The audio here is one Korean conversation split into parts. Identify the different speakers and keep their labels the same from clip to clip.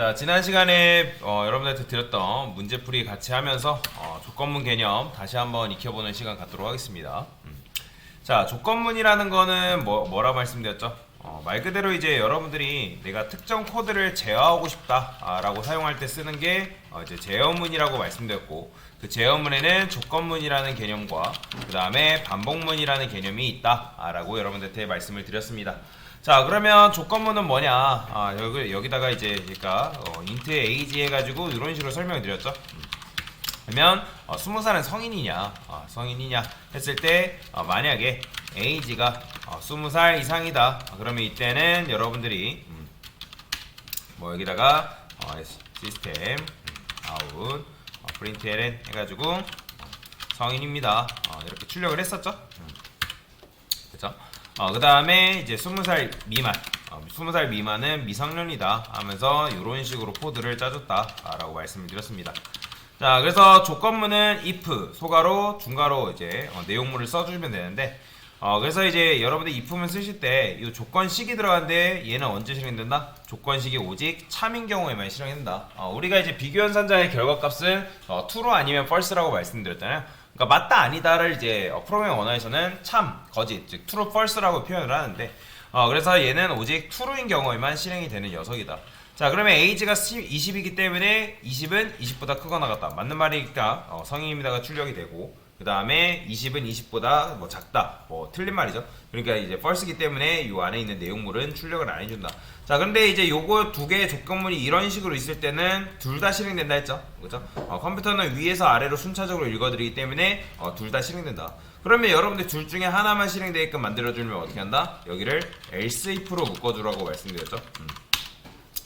Speaker 1: 자, 지난 시간에 여러분들한테 드렸던 문제풀이 같이 하면서 조건문 개념 다시 한번 익혀보는 시간 갖도록 하겠습니다. 자, 조건문이라는 거는 뭐라 말씀드렸죠? 말 그대로 이제 여러분들이 내가 특정 코드를 제어하고 싶다라고 사용할 때 쓰는 게 이제 제어문이라고 말씀드렸고, 그 제어문에는 조건문이라는 개념과 그 다음에 반복문이라는 개념이 있다라고 여러분들한테 말씀을 드렸습니다. 자, 그러면 조건문은 뭐냐? 여기다가 이제 그러니까 int age 해가지고 이런 식으로 설명을 드렸죠. 그러면 20살은 성인이냐 했을 때 만약에 age가 20살 이상이다. 그러면 이때는 여러분들이 여기다가 시스템 out println 해가지고 성인입니다. 이렇게 출력을 했었죠. 그렇죠? 그 다음에 이제 20살 미만 20살 미만은 미성년이다 하면서 이런 식으로 코드를 짜줬다 라고 말씀을 드렸습니다. 자, 그래서 조건문은 if 소가로 중가로 이제 내용물을 써주면 되는데, 그래서 이제 여러분들 if문 쓰실 때 이 조건식이 들어가는데 얘는 언제 실행된다? 조건식이 오직 참인 경우에만 실행된다. 우리가 이제 비교연산자의 결과값은 true로 아니면 false라고 말씀드렸잖아요. 그러니까 맞다 아니다를 이제 프로그래밍 언어에서는 참, 거짓, 즉 true, false라고 표현을 하는데, 그래서 얘는 오직 true인 경우에만 실행이 되는 녀석이다. 자, 그러면 age가 20이기 때문에 20은 20보다 크거나 같다. 맞는 말이니까 성인입니다가 출력이 되고, 그 다음에 20은 20보다 작다. 틀린 말이죠. 그러니까 이제 false이기 때문에 이 안에 있는 내용물은 출력을 안 해준다. 자, 그런데 이제 요거 두 개의 조건문이 이런 식으로 있을 때는 둘 다 실행된다 했죠. 그죠? 컴퓨터는 위에서 아래로 순차적으로 읽어드리기 때문에 둘 다 실행된다. 그러면 여러분들 둘 중에 하나만 실행되게끔 만들어주면 어떻게 한다? 여기를 else if로 묶어주라고 말씀드렸죠.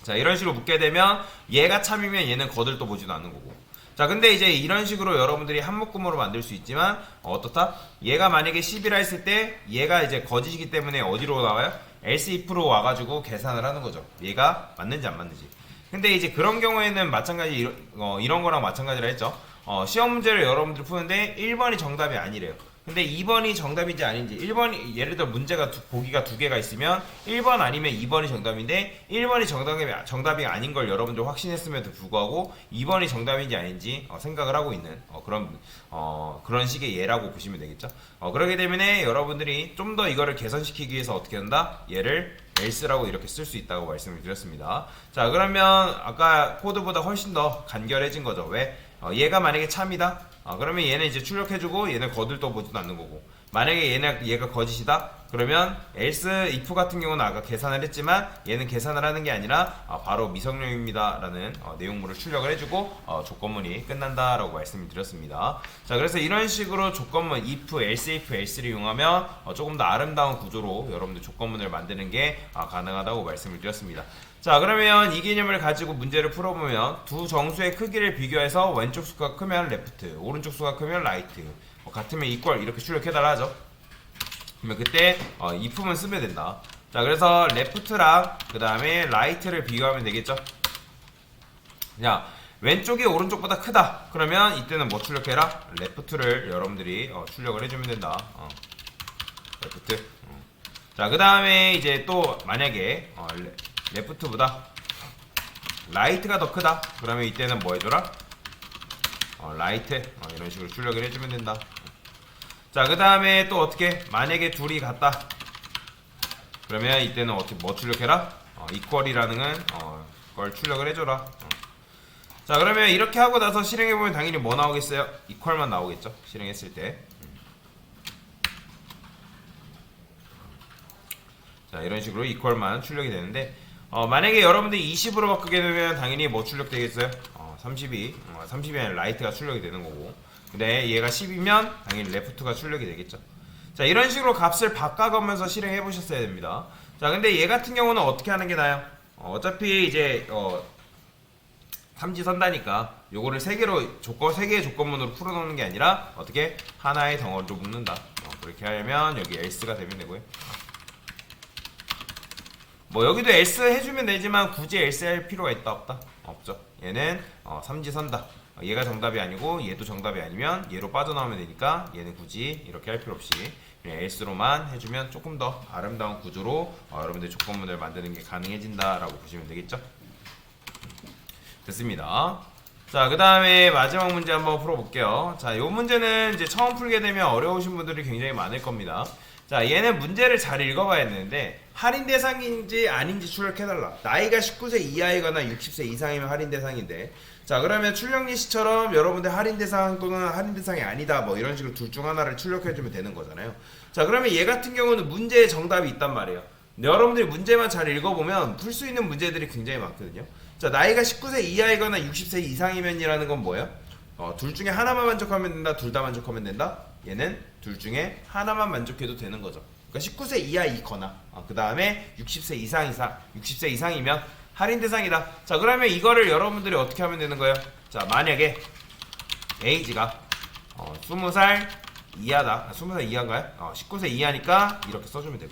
Speaker 1: 자, 이런 식으로 묶게 되면 얘가 참이면 얘는 거들떠 보지도 않는 거고. 자, 근데 이제 이런 식으로 여러분들이 한 묶음으로 만들 수 있지만 어떻다? 얘가 만약에 10이라 했을 때 얘가 이제 거짓이기 때문에 어디로 나와요? else if로 와가지고 계산을 하는 거죠. 얘가 맞는지 안 맞는지. 근데 이제 그런 경우에는 마찬가지 이런 거랑 마찬가지라 했죠. 시험 문제를 여러분들이 푸는데 1번이 정답이 아니래요. 근데 2번이 정답인지 아닌지, 1번이 예를 들어 문제가 보기가 두 개가 있으면 1번 아니면 2번이 정답인데 1번이 정답이 아닌 걸 여러분들 확신했음에도 불구하고 2번이 정답인지 아닌지 생각을 하고 있는 그런 식의 예라고 보시면 되겠죠. 그렇기 때문에 여러분들이 좀 더 이거를 개선시키기 위해서 어떻게 한다? 얘를 else라고 이렇게 쓸 수 있다고 말씀을 드렸습니다. 자, 그러면 아까 코드보다 훨씬 더 간결해진 거죠. 왜? 얘가 만약에 참이다? 그러면 얘는 이제 출력해주고 얘는 거들떠 보지도 않는 거고, 만약에 얘가 거짓이다? 그러면 else if 같은 경우는 아까 계산을 했지만 얘는 계산을 하는 게 아니라 바로 미성년입니다 라는 내용물을 출력을 해주고 조건문이 끝난다 라고 말씀을 드렸습니다. 자, 그래서 이런 식으로 조건문 if, else를 이용하면 조금 더 아름다운 구조로 여러분들 조건문을 만드는 게 가능하다고 말씀을 드렸습니다. 자, 그러면 이 개념을 가지고 문제를 풀어보면 두 정수의 크기를 비교해서 왼쪽 수가 크면 left, 오른쪽 수가 크면 right, 같으면 equal 이렇게 출력해달라 하죠. 그러면 그때 if만 쓰면 된다. 자, 그래서 left랑 그 다음에 right를 비교하면 되겠죠. 자, 왼쪽이 오른쪽보다 크다. 그러면 이때는 뭐 출력해라? left를 여러분들이 출력을 해주면 된다. left. 자, 그 다음에 이제 또 만약에 left보다 right가 더 크다. 그러면 이때는 뭐 해줘라? right. 이런 식으로 출력을 해주면 된다. 자, 그 다음에 또 어떻게? 만약에 둘이 같다. 그러면 이때는 어떻게 뭐 출력해라? equal이라는 걸 출력을 해줘라. 자, 그러면 이렇게 하고 나서 실행해보면 당연히 뭐 나오겠어요? equal만 나오겠죠? 실행했을 때. 자, 이런 식으로 equal만 출력이 되는데, 만약에 여러분들이 20으로 바꾸게 되면 당연히 뭐 출력되겠어요? 30이 아니라 right가 출력이 되는 거고, 근데 얘가 10이면 당연히 left가 출력이 되겠죠. 자, 이런 식으로 값을 바꿔가면서 실행해 보셨어야 됩니다. 자, 근데 얘 같은 경우는 어떻게 하는 게 나아요? 어차피 이제 삼지선다니까 요거를 세 개의 조건문으로 풀어놓는 게 아니라 어떻게 하나의 덩어리로 묶는다. 그렇게 하려면 여기 else가 되면 되고요. 여기도 else 해주면 되지만 굳이 else 할 필요가 있다 없다? 없죠. 얘는 삼지선다. 얘가 정답이 아니고 얘도 정답이 아니면 얘로 빠져나오면 되니까 얘는 굳이 이렇게 할 필요 없이 그냥 else로만 해주면 조금 더 아름다운 구조로 여러분들 조건문을 만드는 게 가능해진다 라고 보시면 되겠죠. 됐습니다. 자, 그 다음에 마지막 문제 한번 풀어볼게요. 자, 요 문제는 이제 처음 풀게 되면 어려우신 분들이 굉장히 많을 겁니다. 자, 얘는 문제를 잘 읽어봐야 되는데 할인 대상인지 아닌지 출력해달라. 나이가 19세 이하이거나 60세 이상이면 할인 대상인데, 자, 그러면 출력리 시처럼 여러분들 할인 대상 또는 할인 대상이 아니다 뭐 이런 식으로 둘 중 하나를 출력해주면 되는 거잖아요. 자, 그러면 얘 같은 경우는 문제에 정답이 있단 말이에요. 여러분들이 문제만 잘 읽어보면 풀 수 있는 문제들이 굉장히 많거든요. 자, 나이가 19세 이하이거나 60세 이상이면이라는 건 뭐예요? 둘 중에 하나만 만족하면 된다, 둘 다 만족하면 된다? 얘는 둘 중에 하나만 만족해도 되는 거죠. 그러니까 19세 이하이거나 그 다음에 60세 이상 60세 이상이면 할인 대상이다. 자, 그러면 이거를 여러분들이 어떻게 하면 되는 거예요? 자, 만약에 에이지가 20살 이하다. 20살 이하인가요? 19세 이하니까 이렇게 써주면 되고,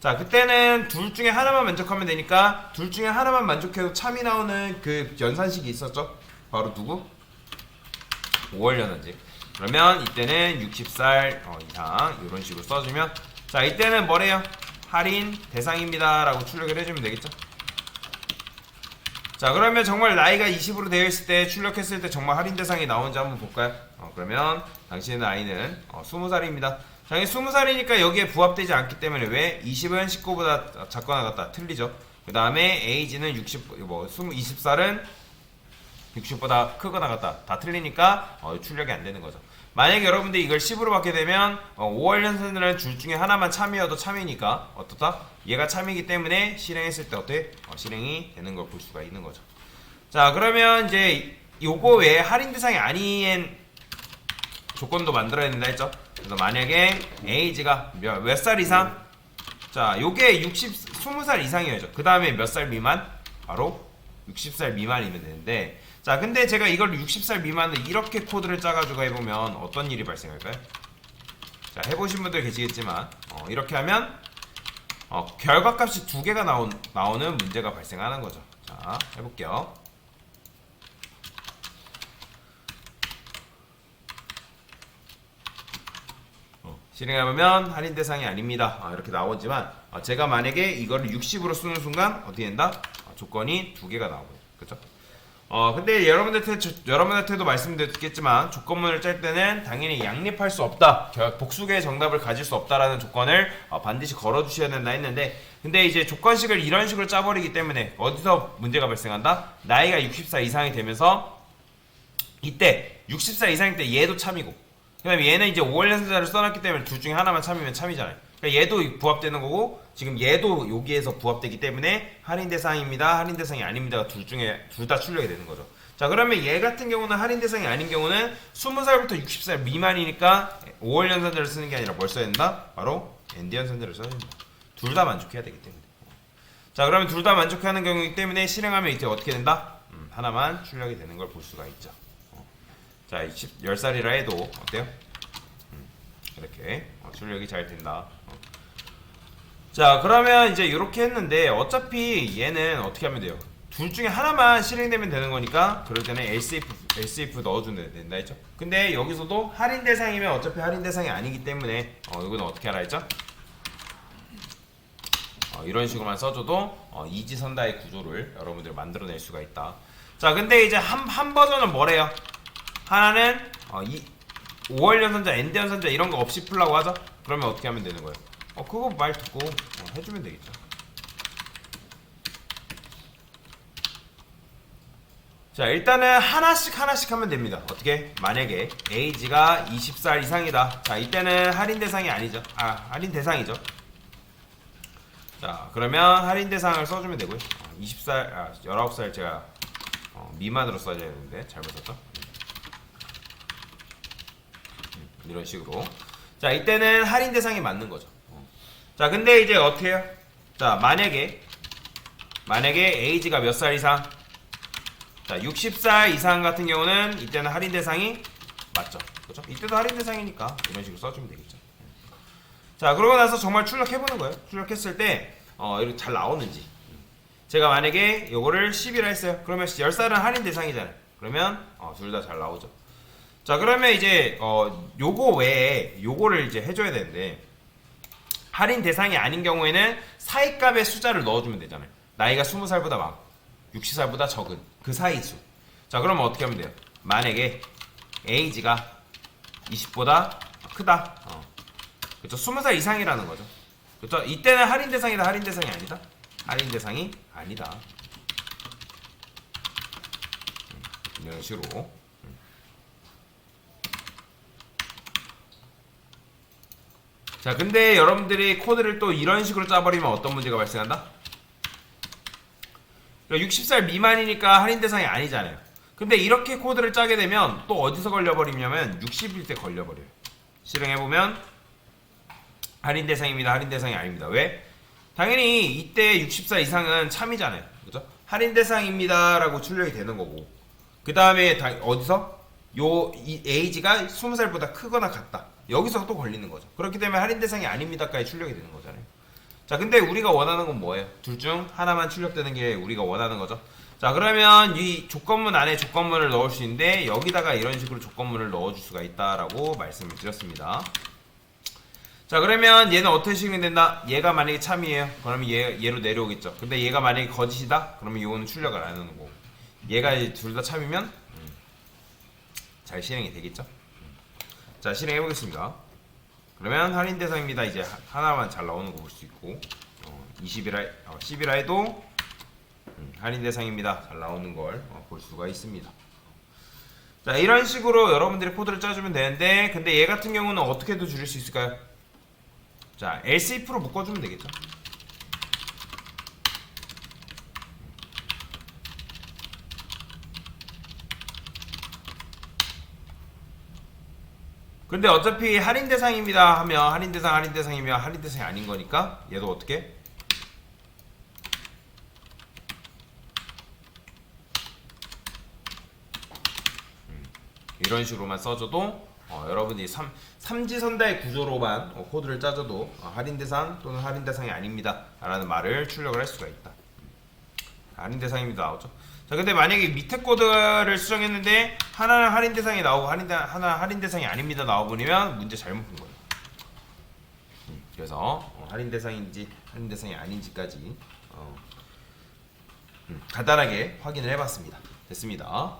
Speaker 1: 자, 그때는 둘 중에 하나만 만족하면 되니까 둘 중에 하나만 만족해도 참이 나오는 그 연산식이 있었죠. 바로 누구? 5월 연산식. 그러면 이때는 60살 이상 이런 식으로 써주면, 자, 이때는 뭐래요? 할인 대상입니다 라고 출력을 해주면 되겠죠. 자, 그러면 정말 나이가 20으로 되어 있을 때 출력했을 때 정말 할인 대상이 나오는지 한번 볼까요? 그러면 당신의 나이는 20살입니다. 당연히 20살이니까 여기에 부합되지 않기 때문에, 왜? 20은 19보다 작거나 같다. 틀리죠. 그 다음에 에이지는 20살은 60보다 크거나 같다. 다 틀리니까 출력이 안 되는 거죠. 만약에 여러분들이 이걸 10으로 받게 되면 5월년생들은 둘 중에 하나만 참이어도 참이니까 어떻다? 얘가 참이기 때문에 실행했을 때 어때? 실행이 되는 걸 볼 수가 있는 거죠. 자, 그러면 이제 요거 외에 할인 대상이 아닌 조건도 만들어야 된다 했죠. 그래서 만약에 에이지가 몇 살 이상? 자, 요게 20살 이상이어야죠. 그 다음에 몇 살 미만? 바로 60살 미만이면 되는데, 자, 근데 제가 이걸 60살 미만을 이렇게 코드를 짜가지고 해보면 어떤 일이 발생할까요? 자, 해보신 분들 계시겠지만 이렇게 하면 결과값이 두 개가 나오는 문제가 발생하는 거죠. 자, 해볼게요. 실행해보면 할인 대상이 아닙니다. 이렇게 나오지만 제가 만약에 이거를 60으로 쓰는 순간 어떻게 된다? 조건이 두 개가 나오고요. 그쵸? 근데 여러분한테도 말씀드렸겠지만 조건문을 짤 때는 당연히 양립할 수 없다, 복수계의 정답을 가질 수 없다라는 조건을 반드시 걸어주셔야 된다 했는데, 근데 이제 조건식을 이런 식으로 짜버리기 때문에 어디서 문제가 발생한다? 나이가 60살 이상이 되면서 이때 60살 이상일 때 얘도 참이고, 그 다음에 얘는 이제 5월년생자를 써놨기 때문에 둘 중에 하나만 참이면 참이잖아요. 그러니까 얘도 부합되는 거고 지금 얘도 여기에서 부합되기 때문에 할인 대상입니다, 할인 대상이 아닙니다가 둘 다 출력이 되는 거죠. 자, 그러면 얘 같은 경우는 할인 대상이 아닌 경우는 20살부터 60살 미만이니까 5월년생자를 쓰는 게 아니라 뭘 써야 된다? 바로 엔드연생자를 써야 됩니다. 둘 다 만족해야 되기 때문에. 자, 그러면 둘 다 만족하는 경우이기 때문에 실행하면 이제 어떻게 된다? 하나만 출력이 되는 걸 볼 수가 있죠. 자, 10살이라 해도 어때요? 이렇게 출력이 잘 된다. 자, 그러면 이제 이렇게 했는데 어차피 얘는 어떻게 하면 돼요? 둘 중에 하나만 실행되면 되는 거니까 그럴 때는 LCF 넣어주면 된다 했죠. 근데 여기서도 할인 대상이면 어차피 할인 대상이 아니기 때문에 이거는 어떻게 하라 했죠? 이런 식으로만 써줘도 이지선다의 구조를 여러분들 만들어낼 수가 있다. 자, 근데 이제 한 버전은 뭐래요? 하나는 5월 연산자, 엔드 연산자 이런 거 없이 풀라고 하죠? 그러면 어떻게 하면 되는 거예요? 그거 말 듣고 해주면 되겠죠. 자, 일단은 하나씩 하면 됩니다. 어떻게? 만약에 에이지가 20살 이상이다. 자, 이때는 할인 대상이 아니죠. 할인 대상이죠. 자, 그러면 할인 대상을 써주면 되고요. 19살 제가 미만으로 써야 되는데 잘못 썼죠? 이런 식으로. 자, 이때는 할인 대상이 맞는 거죠. 자, 근데 이제 어떻게 해요? 자, 만약에 에이지가 몇 살 이상? 자, 60살 이상 같은 경우는 이때는 할인 대상이 맞죠. 그렇죠? 이때도 할인 대상이니까 이런 식으로 써주면 되겠죠. 자, 그러고 나서 정말 출력해보는 거예요. 출력했을 때 이렇게 잘 나오는지. 제가 만약에 요거를 10이라 했어요. 그러면 10살은 할인 대상이잖아요. 그러면 둘 다 잘 나오죠. 자, 그러면 이제 요거 외에 요거를 이제 해줘야 되는데, 할인 대상이 아닌 경우에는 사이값의 숫자를 넣어주면 되잖아요. 나이가 20살보다 많고 60살보다 적은 그 사이 수. 자, 그러면 어떻게 하면 돼요? 만약에 에이지가 20보다 크다. 그쵸? 20살 이상이라는 거죠. 그쵸? 이때는 할인 대상이다, 할인 대상이 아니다? 할인 대상이 아니다. 이런 식으로. 자, 근데 여러분들이 코드를 또 이런 식으로 짜버리면 어떤 문제가 발생한다? 그러니까 60살 미만이니까 할인 대상이 아니잖아요. 근데 이렇게 코드를 짜게 되면 또 어디서 걸려버리냐면 60일 때 걸려버려요. 실행해보면 할인 대상입니다, 할인 대상이 아닙니다. 왜? 당연히 이때 60살 이상은 참이잖아요. 그죠? 할인 대상입니다 라고 출력이 되는 거고, 그 다음에 어디서? 이 에이지가 20살보다 크거나 같다. 여기서 또 걸리는 거죠. 그렇기 때문에 할인 대상이 아닙니다까지 출력이 되는 거잖아요. 자, 근데 우리가 원하는 건 뭐예요? 둘 중 하나만 출력되는 게 우리가 원하는 거죠. 자, 그러면 이 조건문 안에 조건문을 넣을 수 있는데 여기다가 이런 식으로 조건문을 넣어줄 수가 있다라고 말씀을 드렸습니다. 자, 그러면 얘는 어떻게 실행된다? 얘가 만약에 참이에요. 그러면 얘로 내려오겠죠. 근데 얘가 만약에 거짓이다? 그러면 이거는 출력을 안 하는 거고, 얘가 둘 다 참이면 잘 실행이 되겠죠. 자, 실행해 보겠습니다. 그러면 할인 대상입니다. 이제 하나만 잘 나오는 거 볼 수 있고, 10이라 해도 할인 대상입니다. 잘 나오는 걸 볼 수가 있습니다. 자, 이런 식으로 여러분들이 코드를 짜주면 되는데, 근데 얘 같은 경우는 어떻게도 줄일 수 있을까요? 자, else if로 묶어주면 되겠죠. 근데 어차피 할인 대상입니다 하면 할인 대상이면 할인 대상이 아닌 거니까 얘도 어떻게? 이런 식으로만 써줘도 여러분이 삼지선다의 구조로만 코드를 짜줘도 할인 대상 또는 할인 대상이 아닙니다 라는 말을 출력을 할 수가 있다. 할인 대상입니다 나오죠. 자, 근데 만약에 밑에 코드를 수정했는데 하나는 할인 대상이 나오고 하나 할인 대상이 아닙니다 나와버리면 문제 잘못 푼 거예요. 그래서 할인 대상인지 할인 대상이 아닌지까지 간단하게 확인을 해봤습니다. 됐습니다.